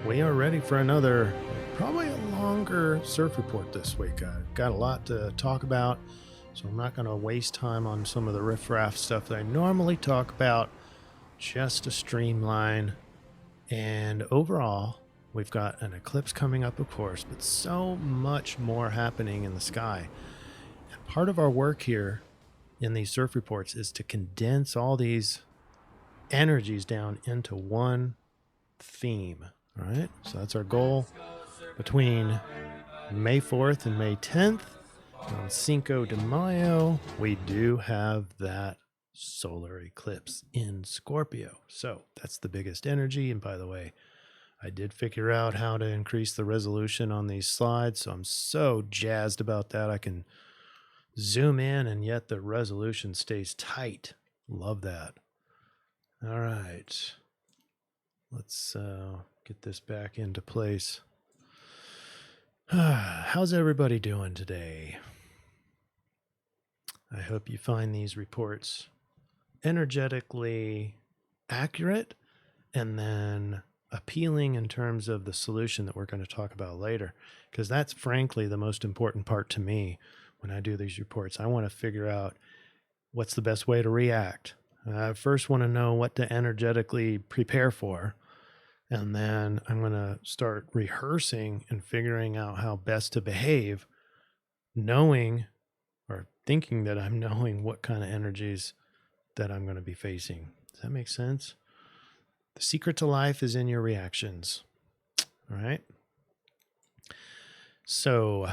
We are ready for another, probably a longer surf report this week. I've got a lot to talk about, so I'm not going to waste time on some of the riffraff stuff that I normally talk about, just to streamline. And overall, we've got an eclipse coming up, of course, but so much more happening in the sky. And part of our work here in these surf reports is to condense all these energies down into one theme. All right, so that's our goal between May 4th and May 10th. On Cinco de Mayo, we do have that solar eclipse in Scorpio. So that's the biggest energy. And by the way, I did figure out how to increase the resolution on these slides. So I'm so jazzed about that. I can zoom in and yet the resolution stays tight. Love that. All right. Let's get this back into place. How's everybody doing today? I hope you find these reports energetically accurate and then appealing in terms of the solution that we're going to talk about later, because that's frankly the most important part to me when I do these reports. I want to figure out what's the best way to react. I first want to know what to energetically prepare for. And then I'm going to start rehearsing and figuring out how best to behave, knowing or thinking that I'm knowing what kind of energies that I'm going to be facing. Does that make sense? The secret to life is in your reactions. All right. So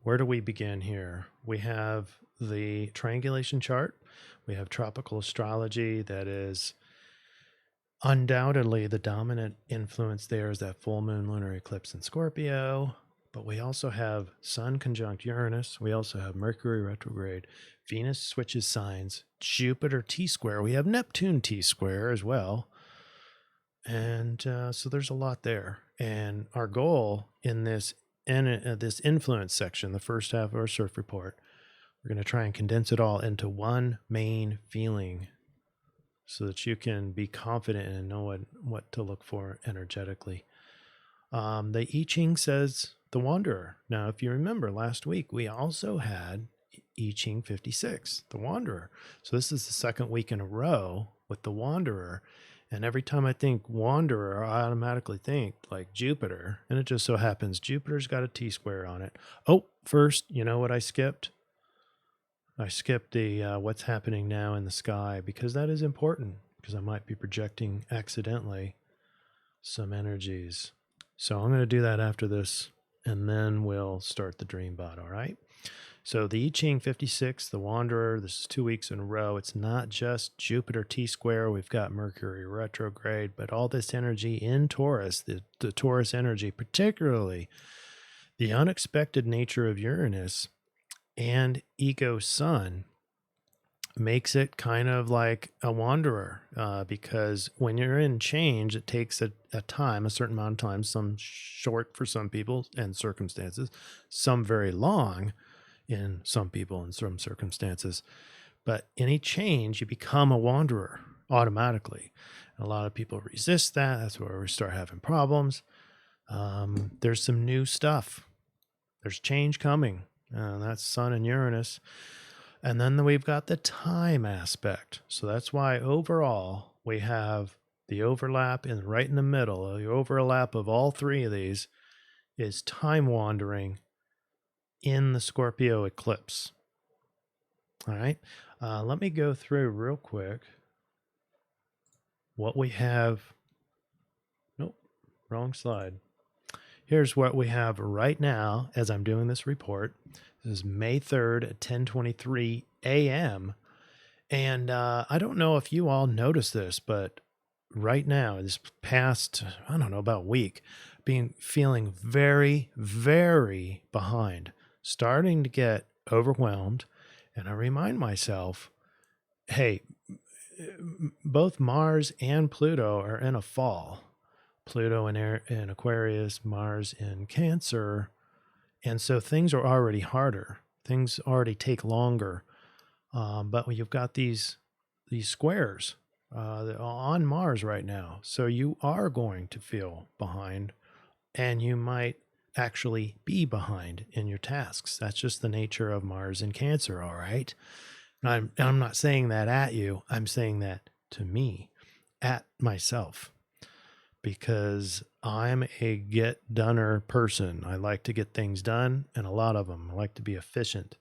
where do we begin here? We have the triangulation chart. We have tropical astrology. That is undoubtedly the dominant influence there is that full moon lunar eclipse in Scorpio. But we also have Sun conjunct Uranus. We also have Mercury retrograde. Venus switches signs. Jupiter T-square. We have Neptune T-square as well. And so there's a lot there. And our goal in this influence section, the first half of our surf report, we're going to try and condense it all into one main feeling so that you can be confident and know what to look for energetically. The I-Ching says the Wanderer. Now, if you remember last week, we also had I-Ching 56, the Wanderer. So this is the second week in a row with the Wanderer. And every time I think Wanderer, I automatically think like Jupiter. And it just so happens Jupiter's got a T-square on it. Oh, first, you know what I skipped? I skipped the what's happening now in the sky, because that is important, because I might be projecting accidentally some energies. So I'm going to do that after this, and then we'll start the dream bot, all right? So the I-Ching 56, the Wanderer, this is 2 weeks in a row. It's not just Jupiter T-square. We've got Mercury retrograde, but all this energy in Taurus, the Taurus energy, particularly the unexpected nature of Uranus and ego Sun, makes it kind of like a wanderer, because when you're in change, it takes a time, a certain amount of time, some short for some people and circumstances, some very long in some people and some circumstances. But any change, you become a wanderer automatically. And a lot of people resist that. That's where we start having problems. There's some new stuff. There's change coming. That's Sun and Uranus. And then we've got the time aspect. So that's why overall we have the overlap in right in the middle. The overlap of all three of these is time wandering in the Scorpio eclipse. All right. Let me go through real quick what we have. Nope, wrong slide. Here's what we have right now as I'm doing this report. This is May 3rd at 10:23 a.m. And I don't know if you all noticed this, but right now, this past, I don't know, about week, feeling very, very behind, starting to get overwhelmed. And I remind myself, hey, both Mars and Pluto are in a fall. Pluto in Aquarius, Mars in Cancer. And so things are already harder. Things already take longer. But when you've got these squares on Mars right now, so you are going to feel behind and you might actually be behind in your tasks. That's just the nature of Mars in Cancer, all right? And I'm not saying that at you. I'm saying that to me, at myself, because I'm a get-doner person. I like to get things done, and a lot of them. I like to be efficient,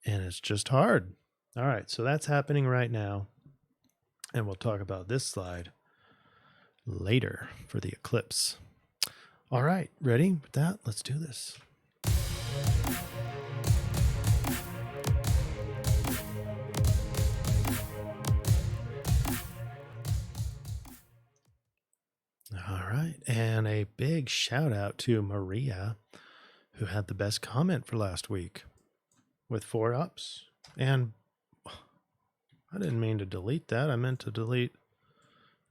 and it's just hard. All right, so that's happening right now, and we'll talk about this slide later for the eclipse. All right, ready with that? Let's do this. All right, and a big shout out to Maria, who had the best comment for last week with 4 ups. And I didn't mean to delete that. I meant to delete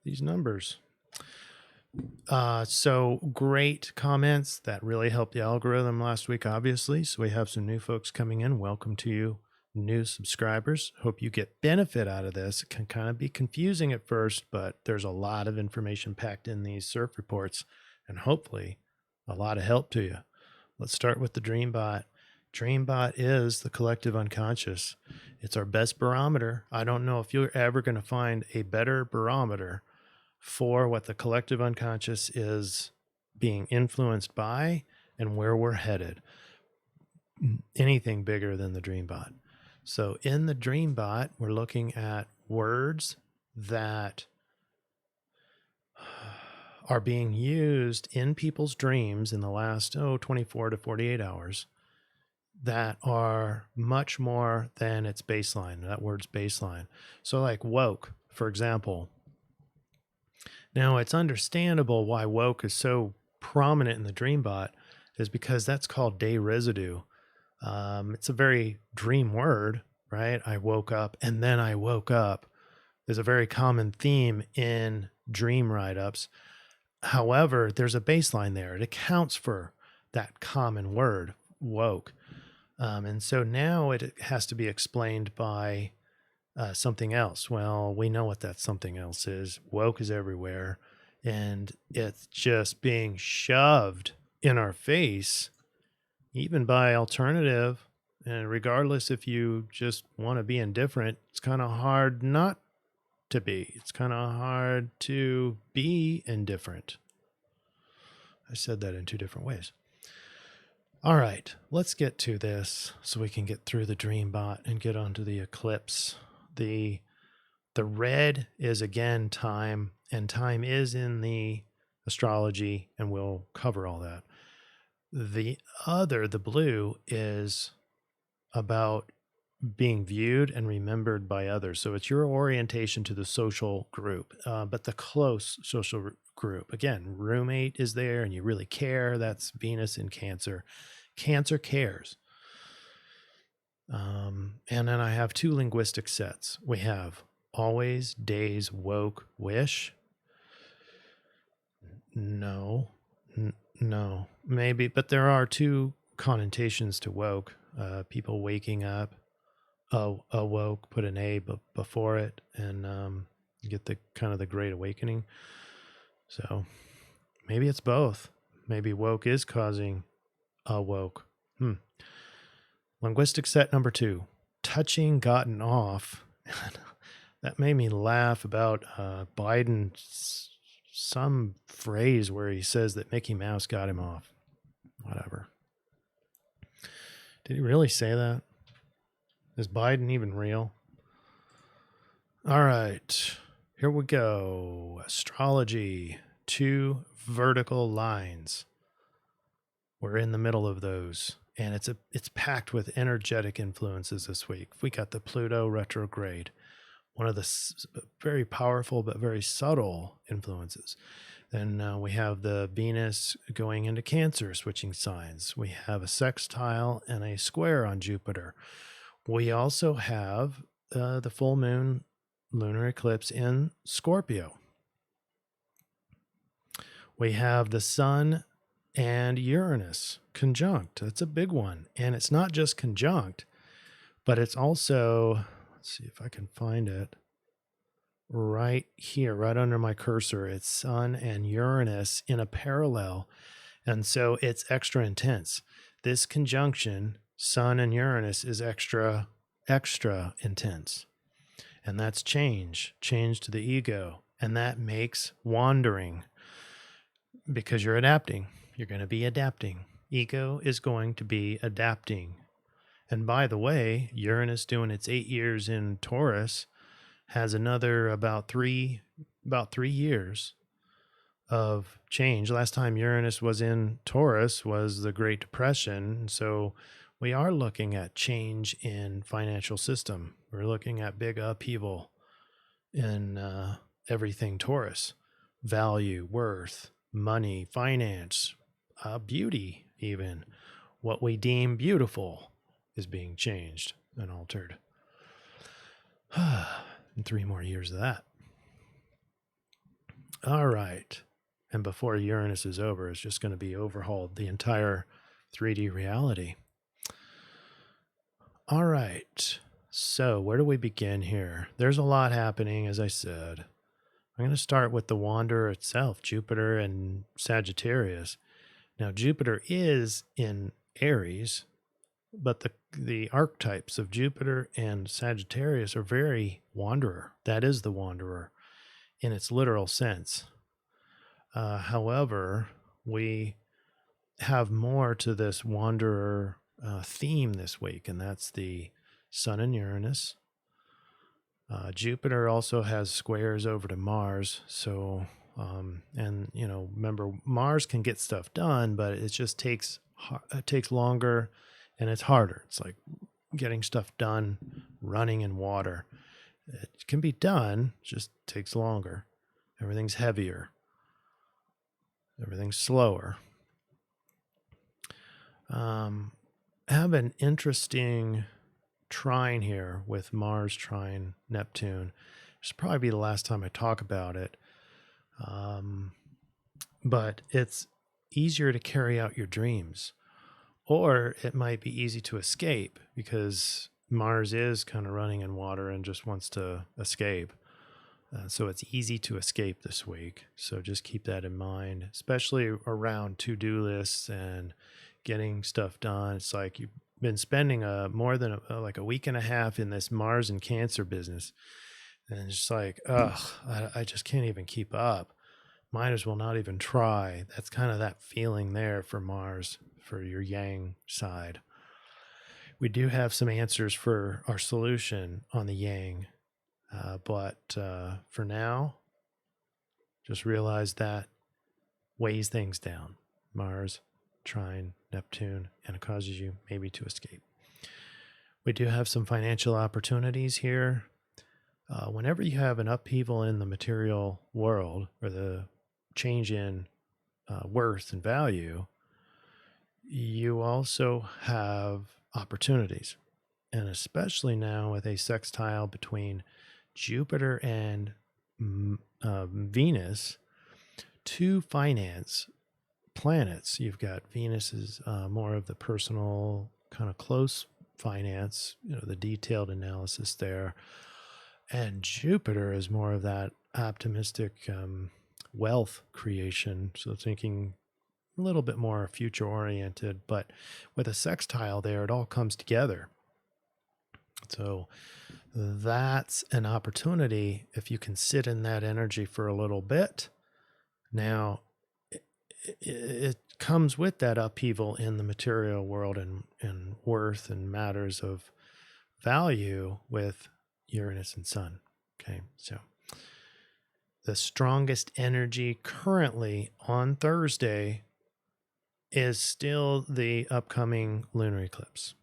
these numbers. So great comments. That really helped the algorithm last week, obviously. So we have some new folks coming in. Welcome to you, new subscribers. Hope you get benefit out of this. It can kind of be confusing at first, but there's a lot of information packed in these CIRF reports, and hopefully a lot of help to you. Let's start with the DreamBot. DreamBot is the collective unconscious. It's our best barometer. I don't know if you're ever going to find a better barometer for what the collective unconscious is being influenced by and where we're headed. Anything bigger than the DreamBot. So in the DreamBot, we're looking at words that are being used in people's dreams in the last 24 to 48 hours that are much more than its baseline. That word's baseline. So like woke, for example. Now it's understandable why woke is so prominent in the DreamBot is because that's called day residue. It's a very dream word, right? I woke up and then I woke up. There's a very common theme in dream write-ups. However, there's a baseline there. It accounts for that common word, woke. And so now it has to be explained by something else. Well, we know what that something else is. Woke is everywhere, and it's just being shoved in our face, even by alternative. And regardless if you just want to be indifferent, it's kind of hard not to be. It's kind of hard to be indifferent. I said that in 2 different ways. All right, let's get to this so we can get through the DreamBot and get onto the eclipse. The red is again time, and time is in the astrology, and we'll cover all that. The blue, is about being viewed and remembered by others. So it's your orientation to the social group, but the close social group. Again, roommate is there and you really care. That's Venus in Cancer. Cancer cares. And then I have 2 linguistic sets. We have always, days, woke, wish. No, maybe, but there are 2 connotations to woke. People waking up, awoke, put an A before it, and you get the kind of the Great Awakening. So maybe it's both. Maybe woke is causing awoke. Linguistic set number 2, touching gotten off. That made me laugh about Biden, some phrase where he says that Mickey Mouse got him off. Whatever. Did he really say that? Is Biden even real? All right, here we go. Astrology, 2 vertical lines. We're in the middle of those, and it's packed with energetic influences this week. We got the Pluto retrograde, one of the very powerful but very subtle influences. Then we have the Venus going into Cancer, switching signs. We have a sextile and a square on Jupiter. We also have the full moon lunar eclipse in Scorpio. We have the Sun and Uranus conjunct. That's a big one. And it's not just conjunct, but it's also, let's see if I can find it, right here, right under my cursor. It's Sun and Uranus in a parallel. And so it's extra intense. This conjunction, Sun and Uranus, is extra intense. And that's change to the ego. And that makes wandering, because you're adapting. You're going to be adapting. Ego is going to be adapting. And by the way, Uranus doing its 8 years in Taurus has another about three years of change. Last time Uranus was in Taurus was the Great Depression. So we are looking at change in financial system. We're looking at big upheaval in everything Taurus: value, worth, money, finance, beauty, even what we deem beautiful is being changed and altered. And 3 more years of that. All right. And before Uranus is over, it's just going to be overhauled, the entire 3D reality. All right. So where do we begin here? There's a lot happening, as I said. I'm going to start with the Wanderer itself, Jupiter and Sagittarius. Now, Jupiter is in Aries, but the archetypes of Jupiter and Sagittarius are very Wanderer. That is the Wanderer in its literal sense. However, we have more to this Wanderer theme this week, and that's the Sun and Uranus. Jupiter also has squares over to Mars, so and remember, Mars can get stuff done, but it just takes longer, and it's harder. It's like getting stuff done running in water. It can be done, just takes longer. Everything's heavier. Everything's slower. Have an interesting trine here with Mars trine Neptune. This will probably be the last time I talk about it. But it's easier to carry out your dreams, or it might be easy to escape because Mars is kind of running in water and just wants to escape. So it's easy to escape this week. So just keep that in mind, especially around to-do lists and getting stuff done. It's like you've been spending more than like a week and a half in this Mars and Cancer business. And it's just like, I just can't even keep up. Might as well not even try. That's kind of that feeling there for Mars, for your Yang side. We do have some answers for our solution on the Yang. But for now, just realize that weighs things down. Mars, trine, Neptune, and it causes you maybe to escape. We do have some financial opportunities here. Whenever you have an upheaval in the material world, or the change in worth and value, you also have opportunities. And especially now with a sextile between Jupiter and Venus, 2 finance planets. You've got Venus is more of the personal, kind of close finance, the detailed analysis there. And Jupiter is more of that optimistic wealth creation. So thinking a little bit more future oriented, but with a sextile there, it all comes together. So that's an opportunity if you can sit in that energy for a little bit. Now, it comes with that upheaval in the material world and worth and matters of value with Uranus and Sun. Okay, so the strongest energy currently on Thursday is still the upcoming lunar eclipse.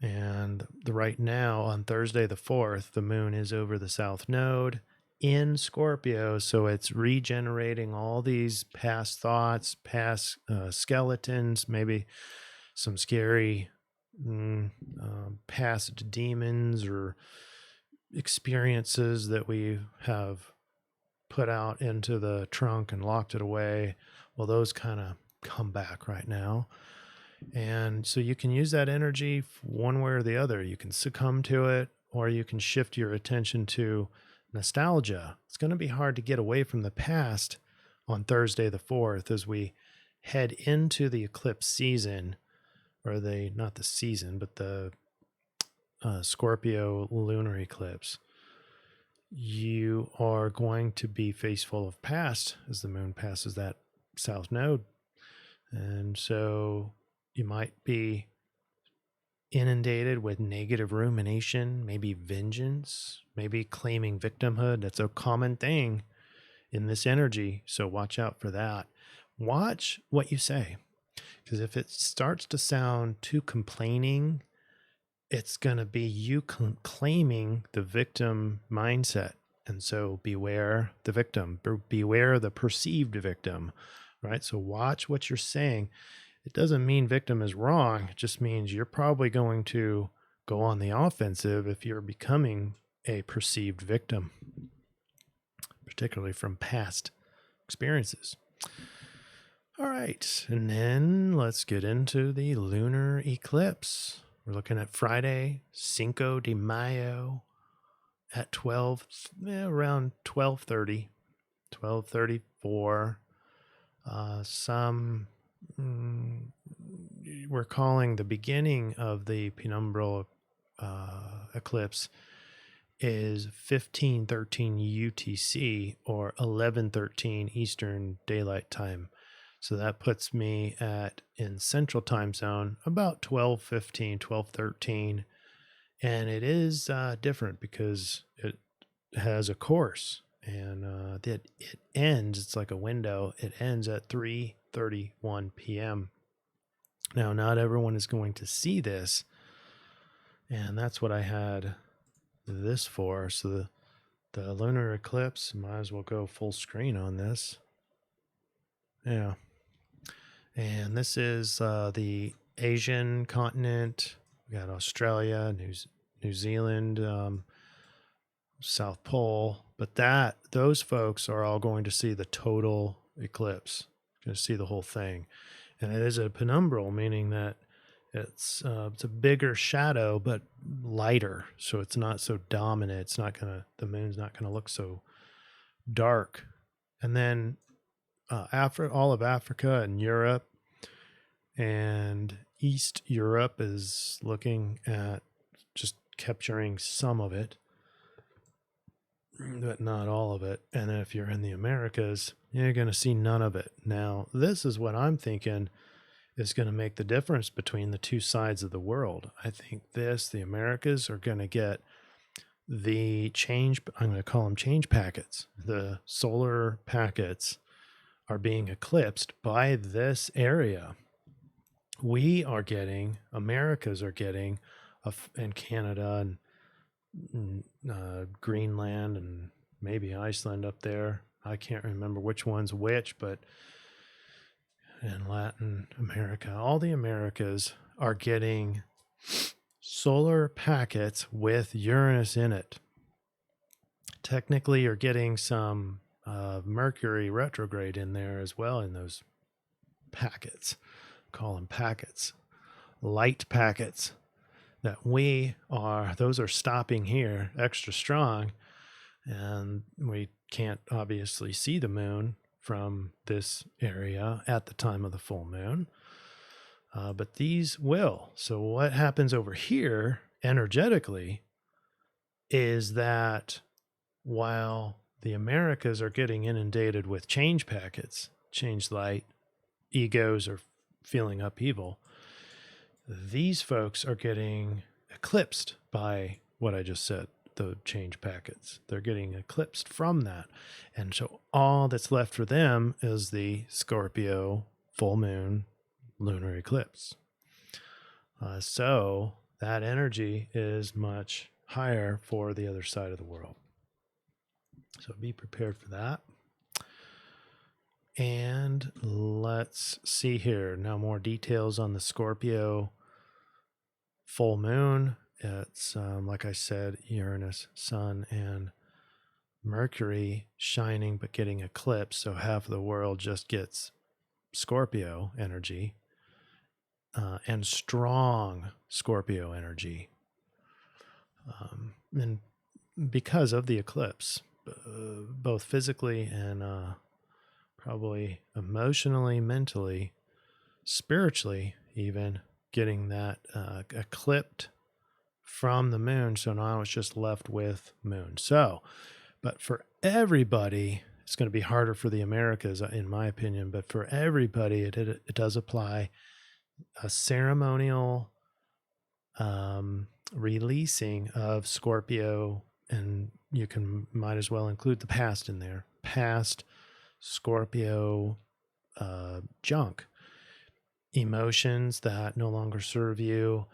And right now, on Thursday the 4th, the moon is over the south node in Scorpio. So it's regenerating all these past thoughts, past skeletons, maybe some scary past demons or experiences that we have put out into the trunk and locked it away. Well, those kind of come back right now. And so you can use that energy one way or the other. You can succumb to it, or you can shift your attention to nostalgia. It's going to be hard to get away from the past on Thursday the 4th as we head into the eclipse season, or not the season, but the Scorpio lunar eclipse. You are going to be faceful of past as the moon passes that south node. And so you might be inundated with negative rumination, maybe vengeance, maybe claiming victimhood. That's a common thing in this energy. So watch out for that. Watch what you say, because if it starts to sound too complaining, it's going to be you claiming the victim mindset. And so beware the victim, beware the perceived victim, right? So watch what you're saying. It doesn't mean victim is wrong. It just means you're probably going to go on the offensive if you're becoming a perceived victim, particularly from past experiences. All right, and then let's get into the lunar eclipse. We're looking at Friday, Cinco de Mayo at around 12:30, 12:34. We're calling the beginning of the penumbral eclipse is 15:13 UTC or 11:13 Eastern Daylight Time. So that puts me in Central Time Zone about 12:15, 12:13. And it is different because it has a course, and it ends, it's like a window, it ends at 3:31 p.m. Now, not everyone is going to see this, and that's what I had this for. So the lunar eclipse, might as well go full screen on this. Yeah. And this is the Asian continent. We got Australia, New Zealand, South Pole. But those folks are all going to see the total eclipse, going to see the whole thing. And it is a penumbral, meaning that it's a bigger shadow, but lighter. So it's not so dominant. The moon's not going to look so dark. And then all of Africa and Europe and East Europe is looking at just capturing some of it, but not all of it. And then if you're in the Americas, you're going to see none of it. Now, this is what I'm thinking is going to make the difference between the two sides of the world. I think the Americas are going to get the change, I'm going to call them change packets. The solar packets are being eclipsed by this area. Americas are getting, and Canada and Greenland and maybe Iceland up there. I can't remember which one's which, but in Latin America, all the Americas are getting solar packets with Uranus in it. Technically, you're getting some Mercury retrograde in there as well in those packets. Call them packets, light packets that those are stopping here extra strong, and we can't obviously see the moon from this area at the time of the full moon, but these will. So what happens over here energetically is that while the Americas are getting inundated with change packets, change light, egos are feeling upheaval, these folks are getting eclipsed by what I just said, the change packets. They're getting eclipsed from that. And so all that's left for them is the Scorpio full moon lunar eclipse. So that energy is much higher for the other side of the world. So be prepared for that. And let's see here. Now more details on the Scorpio full moon. It's, like I said, Uranus, Sun, and Mercury shining but getting eclipsed. So half of the world just gets Scorpio energy and strong Scorpio energy. And because of the eclipse, both physically and probably emotionally, mentally, spiritually, even getting that eclipsed from the moon. So now it's just left with moon. So, but for everybody, it's going to be harder for the Americas, in my opinion. But for everybody, it does apply a ceremonial releasing of Scorpio, and you might as well include the past in there. Past Scorpio junk, emotions that no longer serve you.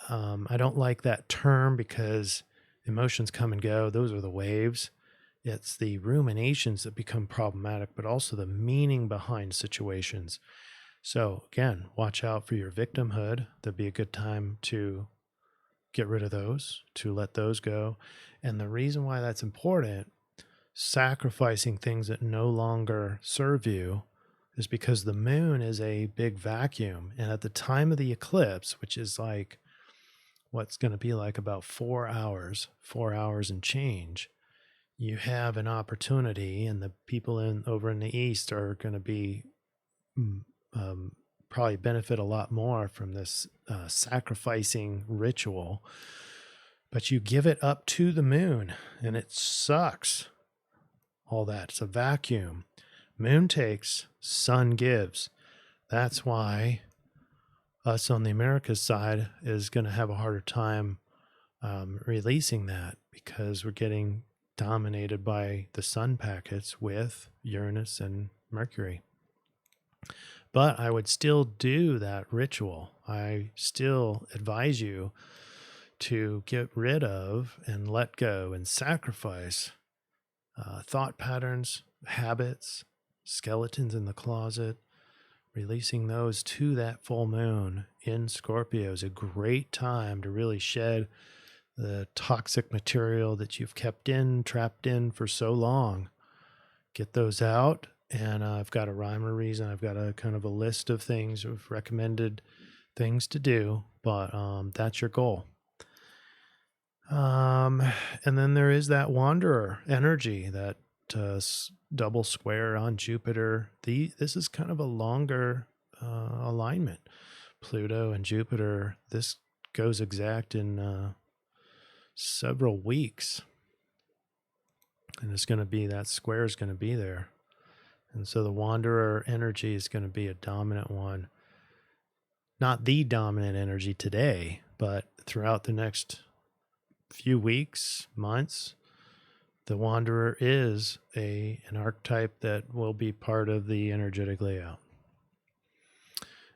I don't like that term because emotions come and go. Those are the waves. It's the ruminations that become problematic, but also the meaning behind situations. So again, watch out for your victimhood. That'd be a good time to get rid of those, to let those go. And the reason why that's important, sacrificing things that no longer serve you, is because the moon is a big vacuum. And at the time of the eclipse, which is like what's going to be like about 4 hours and change, you have an opportunity, and the people over in the East are going to be probably benefit a lot more from this sacrificing ritual. But you give it up to the moon, and it sucks. All that. It's a vacuum. Moon takes, sun gives. That's why us on the Americas side is going to have a harder time releasing that, because we're getting dominated by the sun packets with Uranus and Mercury. But I would still do that ritual. I still advise you to get rid of and let go and sacrifice thought patterns, habits, skeletons in the closet. Releasing those to that full moon in Scorpio is a great time to really shed the toxic material that you've trapped in for so long. Get those out. And I've got a rhyme or reason. I've got a kind of a list of things, of recommended things to do, but that's your goal. And then there is that wanderer energy, that double square on Jupiter. This is kind of a longer alignment. Pluto and Jupiter, this goes exact in several weeks. And it's going to be, that square is going to be there. And so the wanderer energy is going to be a dominant one. Not the dominant energy today, but throughout the next few weeks, months, the wanderer is an archetype that will be part of the energetic layout.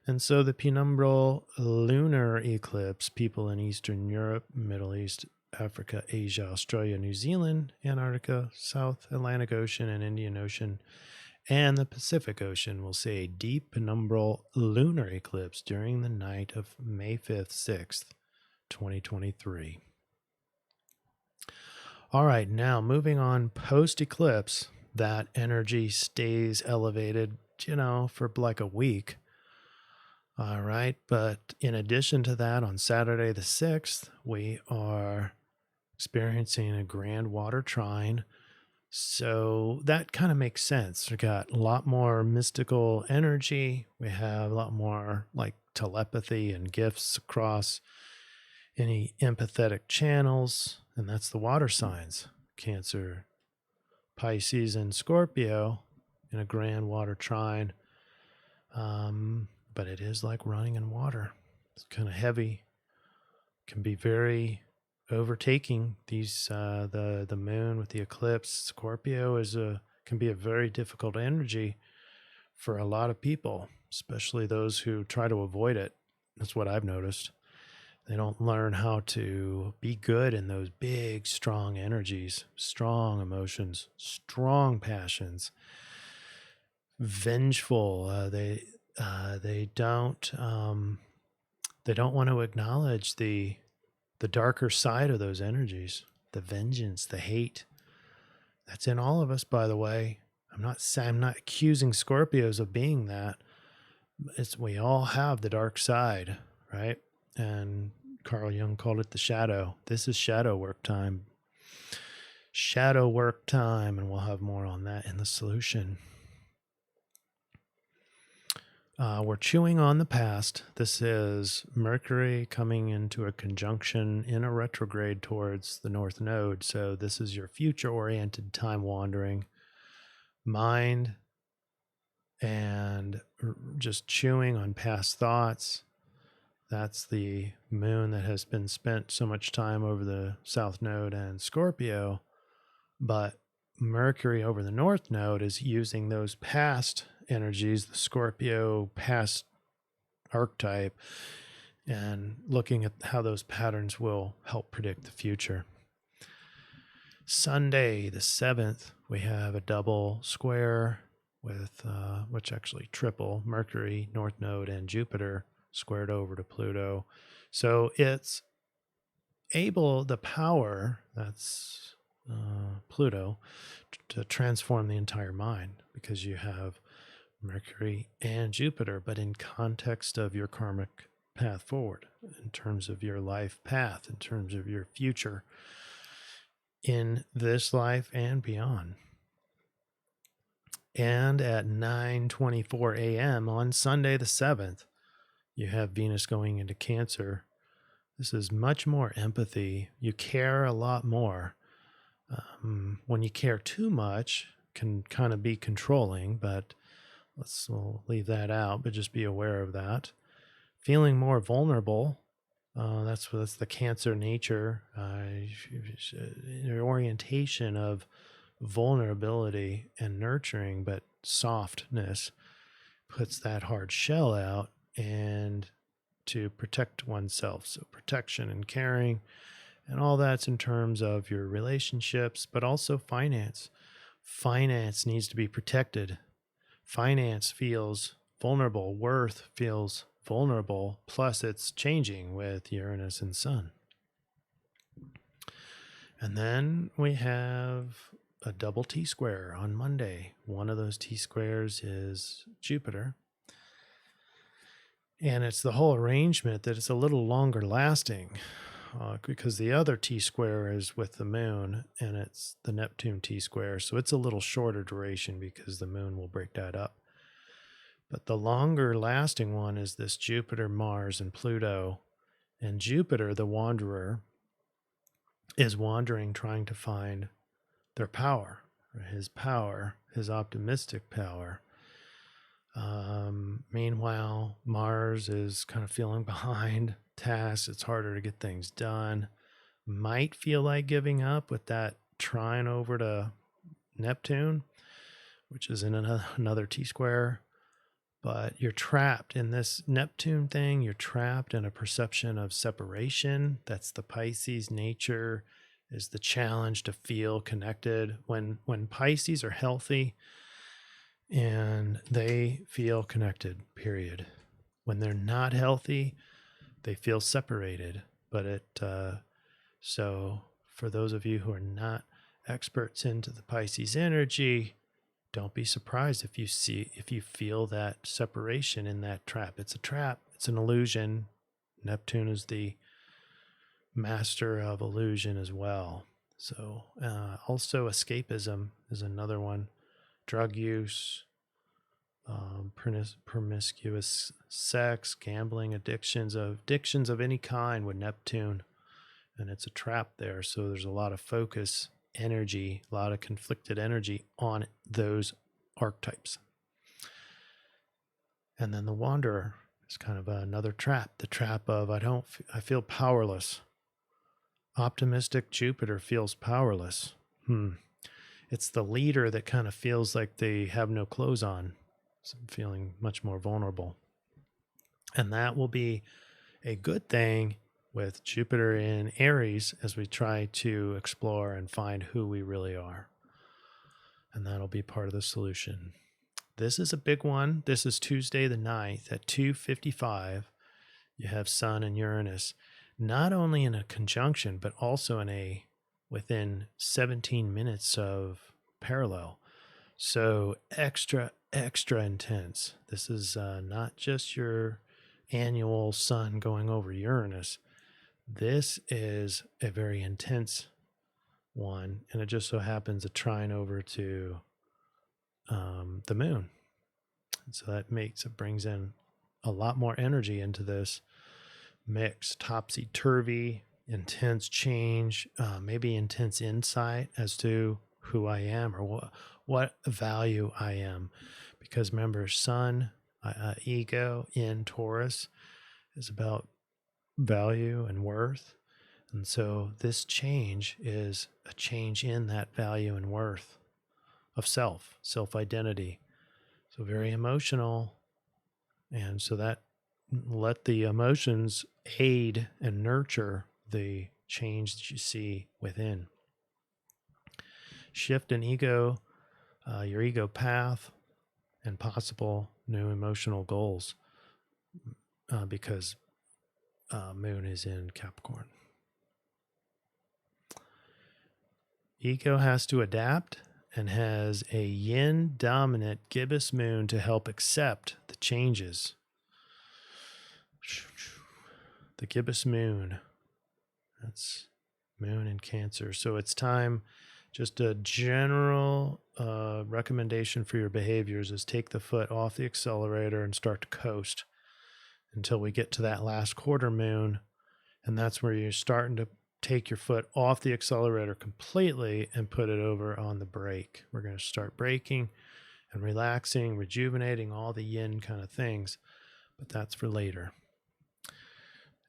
And so the penumbral lunar eclipse, people in Eastern Europe, Middle East, Africa, Asia, Australia, New Zealand, Antarctica, South Atlantic Ocean, and Indian Ocean, and the Pacific Ocean will see a deep penumbral lunar eclipse during the night of May 5th, 6th, 2023. All right, now moving on, post-eclipse, that energy stays elevated, for like a week. All right, but in addition to that, on Saturday the 6th, we are experiencing a grand water trine. So that kind of makes sense. We got a lot more mystical energy. We have a lot more like telepathy and gifts across any empathetic channels. And that's the water signs, Cancer, Pisces, and Scorpio in a grand water trine. But it is like running in water. It's kind of heavy, can be very overtaking. These the moon with the eclipse. Scorpio can be a very difficult energy for a lot of people, especially those who try to avoid it. That's what I've noticed. They don't learn how to be good in those big, strong energies, strong emotions, strong passions, vengeful. They don't want to acknowledge the darker side of those energies, the vengeance, the hate. That's in all of us, by the way. I'm not accusing Scorpios of being that. We all have the dark side, right? And Carl Jung called it the shadow. This is shadow work time. Shadow work time, and we'll have more on that in the solution. We're chewing on the past. This is Mercury coming into a conjunction in a retrograde towards the North Node. So this is your future-oriented time wandering mind and just chewing on past thoughts. That's the moon that has been spent so much time over the South Node and Scorpio. But Mercury over the North Node is using those past energies, the Scorpio past archetype, and looking at how those patterns will help predict the future. Sunday, the 7th, we have a double square with, which actually triple, Mercury, North Node, and Jupiter squared over to Pluto. So it's able, the power, that's Pluto, to transform the entire mind, because you have Mercury and Jupiter, but in context of your karmic path forward, in terms of your life path, in terms of your future in this life and beyond. And at 9:24 a.m. on Sunday the 7th, you have Venus going into Cancer. This is much more empathy. You care a lot more. When you care too much, can kind of be controlling, but we'll leave that out, but just be aware of that. Feeling more vulnerable. That's the Cancer nature, orientation of vulnerability and nurturing, but softness puts that hard shell out and to protect oneself. So protection and caring, and all that's in terms of your relationships, but also finance. Finance needs to be protected. Finance feels vulnerable. Worth feels vulnerable. Plus, it's changing with Uranus and Sun. And then we have a double T-square on Monday. One of those T-squares is Jupiter. And it's the whole arrangement that it's a little longer lasting, because the other T-square is with the moon, and it's the Neptune T-square. So it's a little shorter duration because the moon will break that up. But the longer lasting one is this Jupiter, Mars, and Pluto. And Jupiter, the wanderer, is wandering, trying to find their power, his optimistic power. Meanwhile, Mars is kind of feeling behind tasks. It's harder to get things done. Might feel like giving up with that trine over to Neptune, which is in another T-square. But you're trapped in this Neptune thing. You're trapped in a perception of separation. That's the Pisces nature, is the challenge to feel connected. When Pisces are healthy and they feel connected, period. When they're not healthy, they feel separated. But so for those of you who are not experts into the Pisces energy, don't be surprised if you feel that separation in that trap. It's a trap. It's an illusion. Neptune is the master of illusion as well. So also escapism is another one. Drug use, promiscuous sex, gambling, addictions of any kind with Neptune. And it's a trap there. So there's a lot of focus energy, a lot of conflicted energy on those archetypes. And then the wanderer is kind of another trap, the trap of I feel powerless. Optimistic Jupiter feels powerless. It's the leader that kind of feels like they have no clothes on, so feeling much more vulnerable. And that will be a good thing with Jupiter in Aries as we try to explore and find who we really are. And that'll be part of the solution. This is a big one. This is Tuesday the 9th at 2:55. You have Sun and Uranus, not only in a conjunction, but also within 17 minutes of parallel. So extra intense. This is not just your annual Sun going over Uranus. This is a very intense one, and it just so happens a trine over to the moon. And so that brings in a lot more energy into this mix, topsy-turvy, intense change, maybe intense insight as to who I am or what value I am. Because remember, Sun, ego in Taurus is about value and worth. And so this change is a change in that value and worth of self-identity. So very emotional. And so that let the emotions aid and nurture the change that you see within. Shift in ego, your ego path, and possible new emotional goals because Moon is in Capricorn. Ego has to adapt and has a yin dominant gibbous moon to help accept the changes. The gibbous moon, that's Moon in Cancer. So it's time, just a general recommendation for your behaviors is take the foot off the accelerator and start to coast until we get to that last quarter moon. And that's where you're starting to take your foot off the accelerator completely and put it over on the brake. We're going to start braking and relaxing, rejuvenating, all the yin kind of things, but that's for later.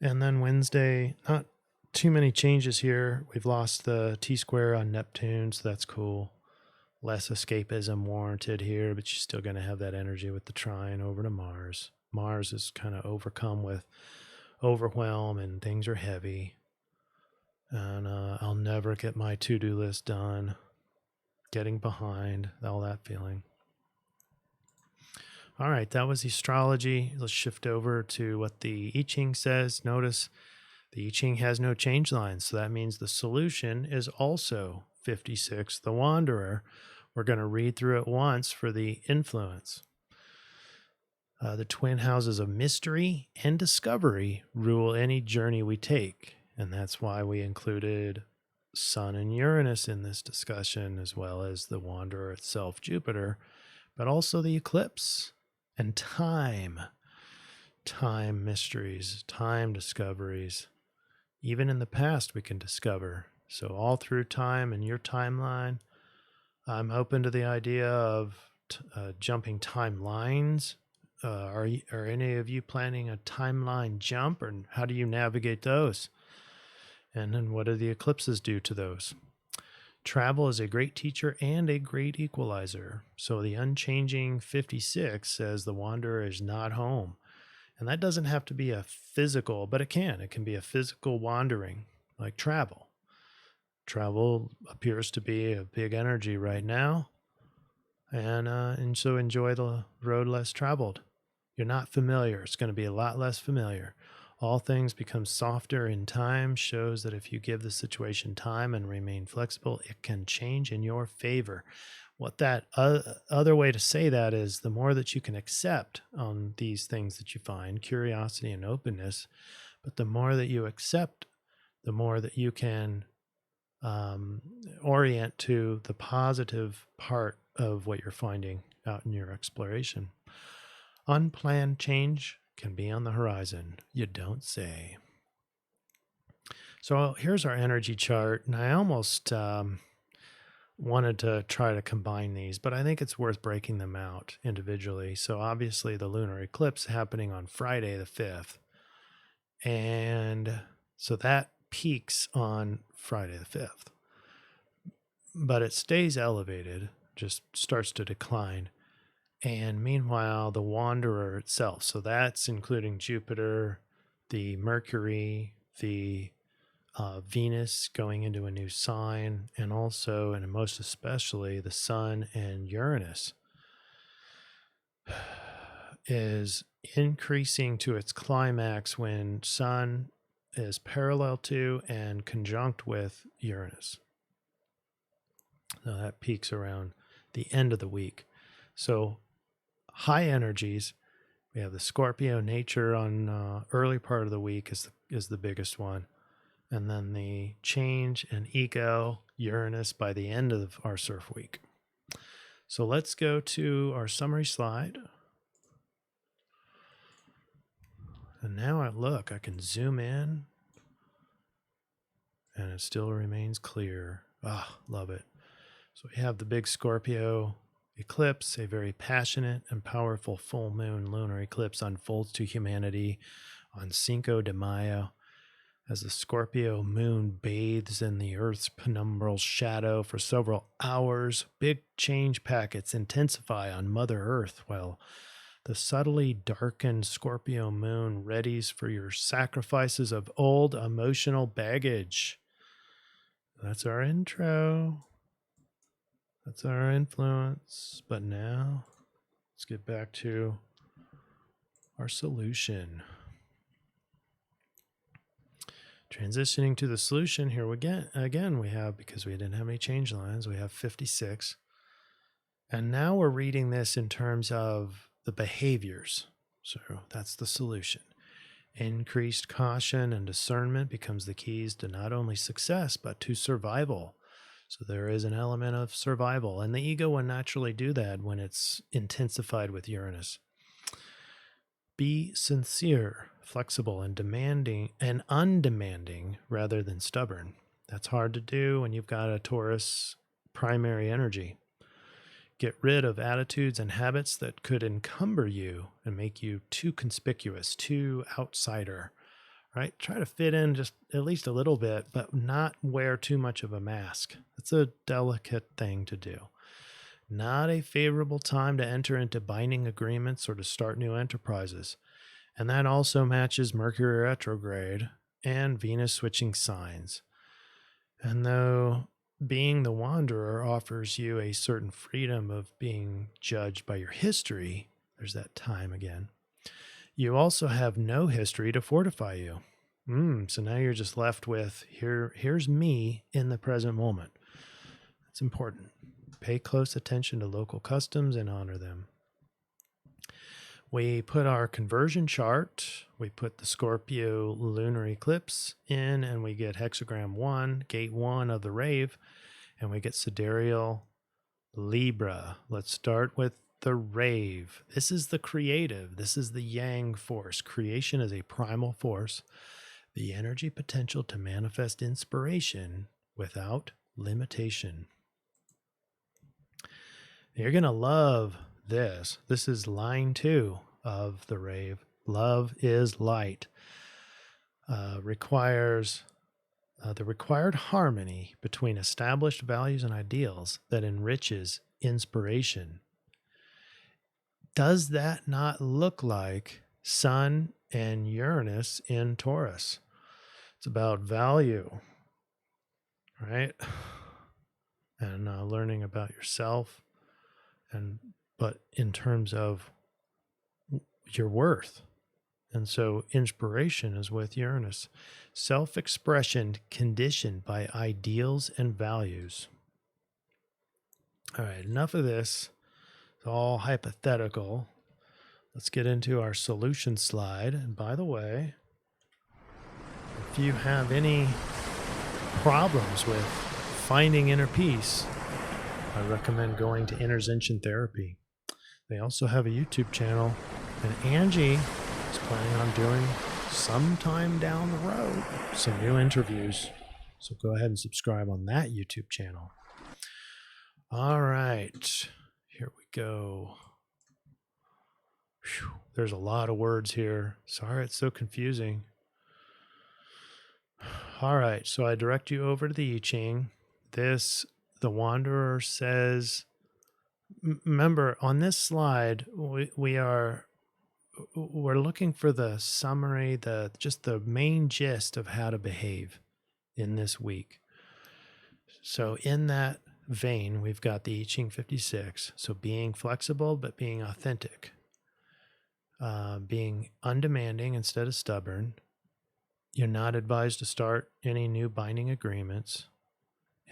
And then Wednesday, not too many changes here. We've lost the T-square on Neptune, so that's cool. Less escapism warranted here, but you're still going to have that energy with the trine over to Mars. Mars is kind of overcome with overwhelm and things are heavy. And I'll never get my to-do list done. Getting behind, all that feeling. All right, that was the astrology. Let's shift over to what the I-Ching says. Notice the I-Ching has no change lines, so that means the solution is also 56, the Wanderer. We're going to read through it once for the influence. The twin houses of mystery and discovery rule any journey we take. And that's why we included Sun and Uranus in this discussion, as well as the Wanderer itself, Jupiter, but also the eclipse and time mysteries, time discoveries. Even in the past, we can discover. So all through time and your timeline, I'm open to the idea of jumping timelines. Are any of you planning a timeline jump, or how do you navigate those? And then what do the eclipses do to those? Travel is a great teacher and a great equalizer. So the unchanging 56 says the wanderer is not home. And that doesn't have to be a physical, but it can. It can be a physical wandering, like travel. Travel appears to be a big energy right now. And so enjoy the road less traveled. You're not familiar. It's going to be a lot less familiar. All things become softer in time, shows that if you give the situation time and remain flexible, it can change in your favor. What that other way to say that is, the more that you can accept on these things that you find, curiosity and openness, but the more that you accept, the more that you can orient to the positive part of what you're finding out in your exploration. Unplanned change can be on the horizon. You don't say. So here's our energy chart, and I almost wanted to try to combine these, but I think it's worth breaking them out individually. So obviously the lunar eclipse happening on Friday the 5th, and so that peaks on Friday the 5th, but it stays elevated, just starts to decline. And meanwhile, the Wanderer itself, so that's including Jupiter, the Mercury, the Venus going into a new sign, and also, and most especially, the Sun and Uranus is increasing to its climax when Sun is parallel to and conjunct with Uranus. Now that peaks around the end of the week. So high energies, we have the Scorpio nature on early part of the week is the biggest one. And then the change and ego, Uranus, by the end of our CIRF week. So let's go to our summary slide. And now I can zoom in and it still remains clear. Ah, love it. So we have the big Scorpio eclipse, a very passionate and powerful full moon lunar eclipse unfolds to humanity on Cinco de Mayo as the Scorpio moon bathes in the Earth's penumbral shadow for several hours. Big change packets intensify on Mother Earth while the subtly darkened Scorpio moon readies for your sacrifices of old emotional baggage. That's our intro. That's our influence. But now, let's get back to our solution. Transitioning to the solution, here again we have, because we didn't have any change lines, we have 56. And now we're reading this in terms of the behaviors. So that's the solution. Increased caution and discernment becomes the keys to not only success, but to survival. So there is an element of survival, and the ego will naturally do that when it's intensified with Uranus. Be sincere, flexible, and demanding and undemanding rather than stubborn. That's hard to do when you've got a Taurus primary energy. Get rid of attitudes and habits that could encumber you and make you too conspicuous, too outsider, right? Try to fit in just at least a little bit, but not wear too much of a mask. That's a delicate thing to do. Not a favorable time to enter into binding agreements or to start new enterprises. And that also matches Mercury retrograde and Venus switching signs. And though being the wanderer offers you a certain freedom of being judged by your history, there's that time again, you also have no history to fortify you. So now you're just left with, here's me in the present moment. It's important. Pay close attention to local customs and honor them. We put our conversion chart, we put the Scorpio lunar eclipse in, and we get hexagram 1, gate 1 of the rave, and we get sidereal Libra. Let's start with the rave. This is the creative. This is the yang force. Creation is a primal force, the energy potential to manifest inspiration without limitation. You're going to love this. This is line 2 of the rave. Love is light. Requires the required harmony between established values and ideals that enriches inspiration. Does that not look like Sun and Uranus in Taurus? It's about value, right? And learning about yourself, but in terms of your worth. And so inspiration is with Uranus. Self-expression conditioned by ideals and values. All right, enough of this. It's all hypothetical. Let's get into our solution slide. And by the way, if you have any problems with finding inner peace, I recommend going to Intervention Therapy. They also have a YouTube channel, and Angie is planning on doing sometime down the road some new interviews. So go ahead and subscribe on that YouTube channel. All right, here we go. Whew, there's a lot of words here. Sorry, it's so confusing. All right, so I direct you over to the I-Ching. The Wanderer says, remember on this slide, we're looking for the summary, just the main gist of how to behave in this week. So in that vein, we've got the I-Ching 56. So being flexible, but being authentic, being undemanding instead of stubborn. You're not advised to start any new binding agreements,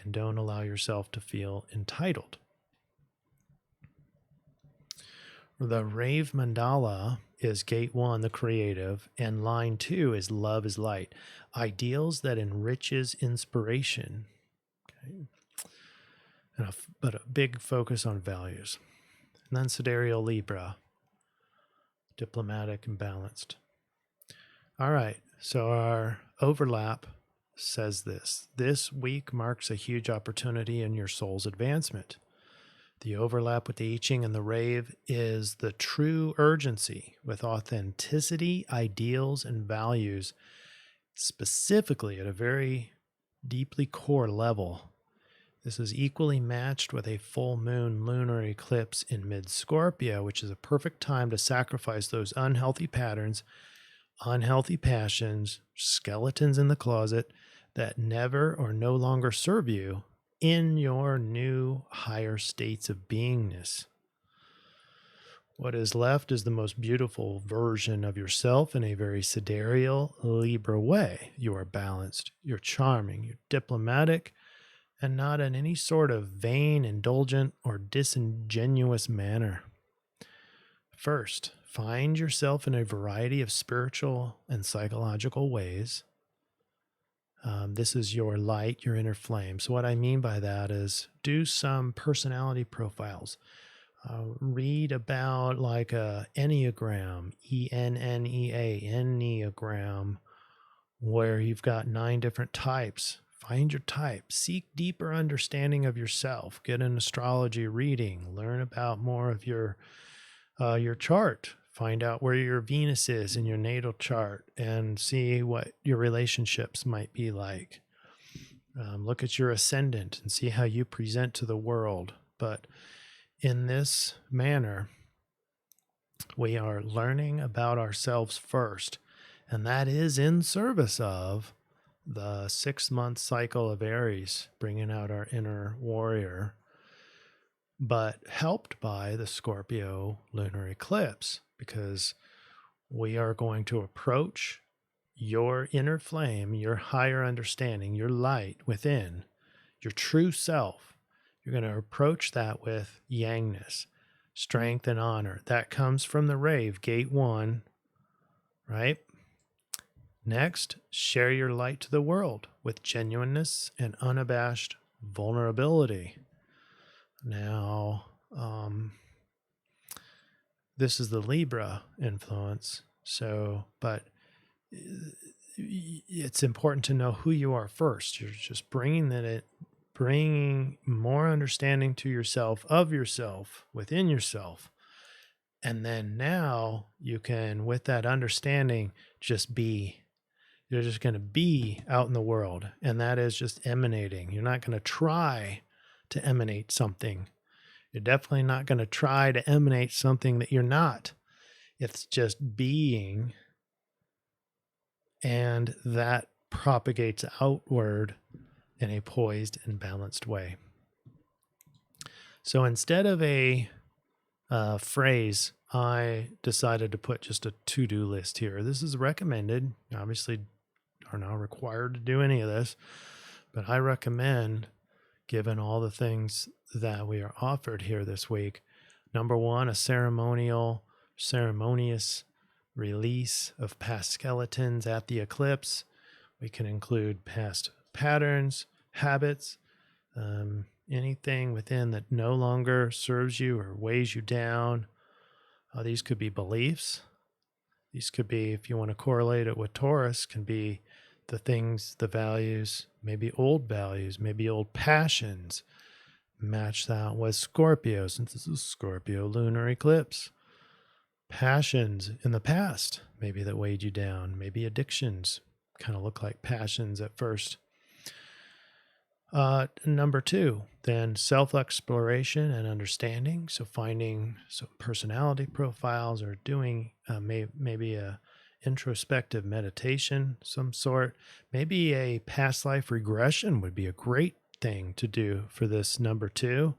and don't allow yourself to feel entitled. The rave mandala is gate 1, the creative, and line 2 is love is light. Ideals that enriches inspiration. Okay. But a big focus on values. And then Sidereal Libra, diplomatic and balanced. All right. So our overlap says this week marks a huge opportunity in your soul's advancement. The overlap with the I-Ching and the rave is the true urgency with authenticity, ideals, and values, specifically at a very deeply core level. This is equally matched with a full moon lunar eclipse in mid-Scorpio, which is a perfect time to sacrifice those unhealthy patterns, unhealthy passions, skeletons in the closet that never or no longer serve you in your new higher states of beingness. What is left is the most beautiful version of yourself in a very sidereal Libra way. You are balanced, you're charming, you're diplomatic, and not in any sort of vain, indulgent, or disingenuous manner. First, find yourself in a variety of spiritual and psychological ways. This is your light, your inner flame. So what I mean by that is do some personality profiles. Read about like a Enneagram, ENNEA, Enneagram, where you've got 9 different types. Find your type. Seek deeper understanding of yourself. Get an astrology reading. Learn about more of your chart. Find out where your Venus is in your natal chart and see what your relationships might be like. Look at your ascendant and see how you present to the world. But in this manner, we are learning about ourselves first, and that is in service of the 6-month cycle of Aries, bringing out our inner warrior, but helped by the Scorpio lunar eclipse, because we are going to approach your inner flame, your higher understanding, your light within, your true self. You're going to approach that with yangness, strength, and honor. That comes from the rave, gate 1, right? Next, share your light to the world with genuineness and unabashed vulnerability. Now, this is the Libra influence. So, but it's important to know who you are first. You're just bringing more understanding to yourself, of yourself, within yourself. And then now you can, with that understanding, just be. You're just going to be out in the world. And that is just emanating. You're not going to try to emanate something. You're definitely not going to try to emanate something that you're not. It's just being, and that propagates outward in a poised and balanced way. So instead of a phrase, I decided to put just a to-do list here. This is recommended. Obviously, are not required to do any of this, but I recommend, given all the things that we are offered here this week, number 1, a ceremonious release of past skeletons at the eclipse. We can include past patterns, habits, anything within that no longer serves you or weighs you down. These could be beliefs. These could be, if you want to correlate it with Taurus, can be the things, the values, maybe old passions. Match that with Scorpio, since this is Scorpio lunar eclipse. Passions in the past, maybe that weighed you down. Maybe addictions kind of look like passions at first. Number 2, then self-exploration and understanding. So finding some personality profiles, or doing maybe a introspective meditation, some sort. Maybe a past life regression would be a great thing to do for this number 2.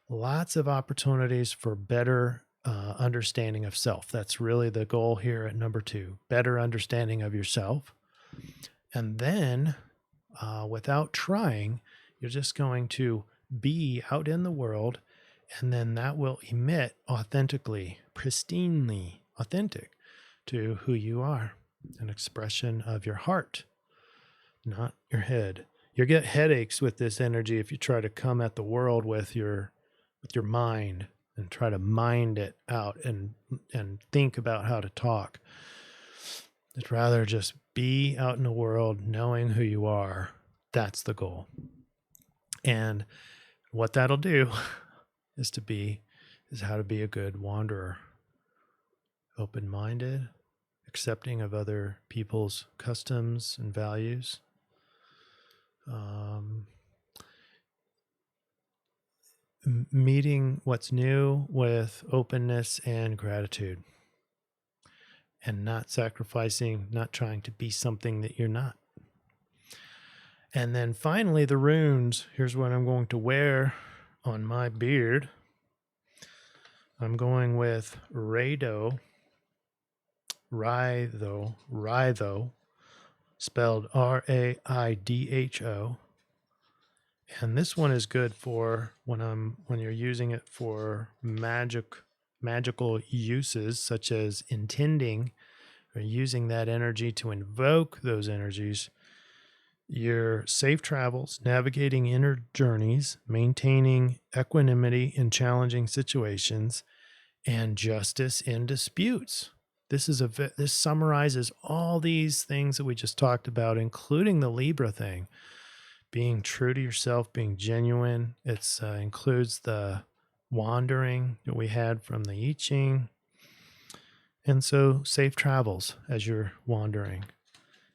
Lots of opportunities for better understanding of self. That's really the goal here at number 2, better understanding of yourself. And then without trying, you're just going to be out in the world, and then that will emit authentically, pristinely authentic to who you are, an expression of your heart, not your head. You'll get headaches with this energy if you try to come at the world with your mind and try to mind it out and think about how to talk. I'd rather just be out in the world knowing who you are. That's the goal. And what that'll do is how to be a good wanderer. Open-minded, accepting of other people's customs and values. Meeting what's new with openness and gratitude, and not sacrificing, not trying to be something that you're not. And then finally, the runes. Here's what I'm going to wear on my beard. I'm going with Raido, spelled Raidho. And this one is good for when you're using it for magical uses, such as intending or using that energy to invoke those energies. Your safe travels, navigating inner journeys, maintaining equanimity in challenging situations, and justice in disputes. This summarizes all these things that we just talked about, including the Libra thing. Being true to yourself, being genuine. It includes the wandering that we had from the I-Ching. And so safe travels as you're wandering.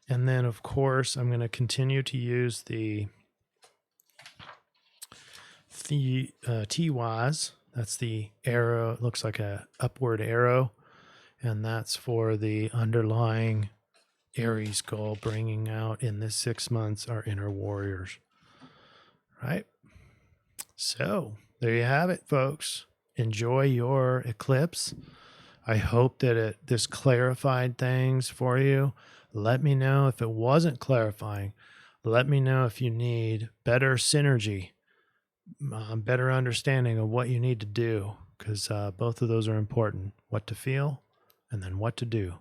And then, of course, I'm going to continue to use the TWAS. That's the arrow. It looks like a upward arrow. And that's for the underlying Aries goal, bringing out in this 6 months our inner warriors. Right? So there you have it, folks. Enjoy your eclipse. I hope that this clarified things for you. Let me know if it wasn't clarifying. Let me know if you need better synergy, better understanding of what you need to do, because both of those are important. What to feel and then what to do.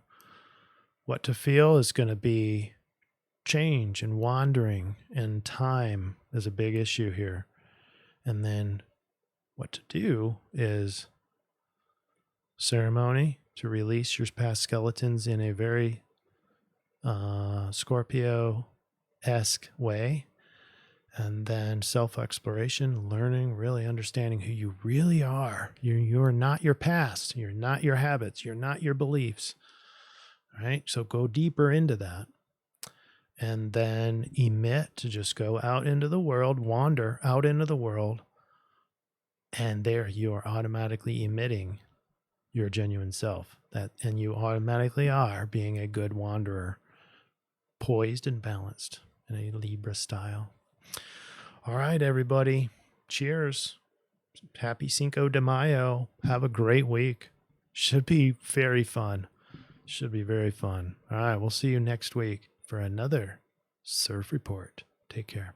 What to feel is going to be change and wandering, and time is a big issue here. And then what to do is ceremony to release your past skeletons in a very Scorpio-esque way. And then self-exploration, learning, really understanding who you really are. You're not your past. You're not your habits. You're not your beliefs. All right? So go deeper into that. And then emit, to just go out into the world, wander out into the world. And there you are automatically emitting your genuine self. And you automatically are being a good wanderer, poised and balanced in a Libra style. All right, everybody. Cheers. Happy Cinco de Mayo. Have a great week. Should be very fun. All right, we'll see you next week for another CIRF report. Take care.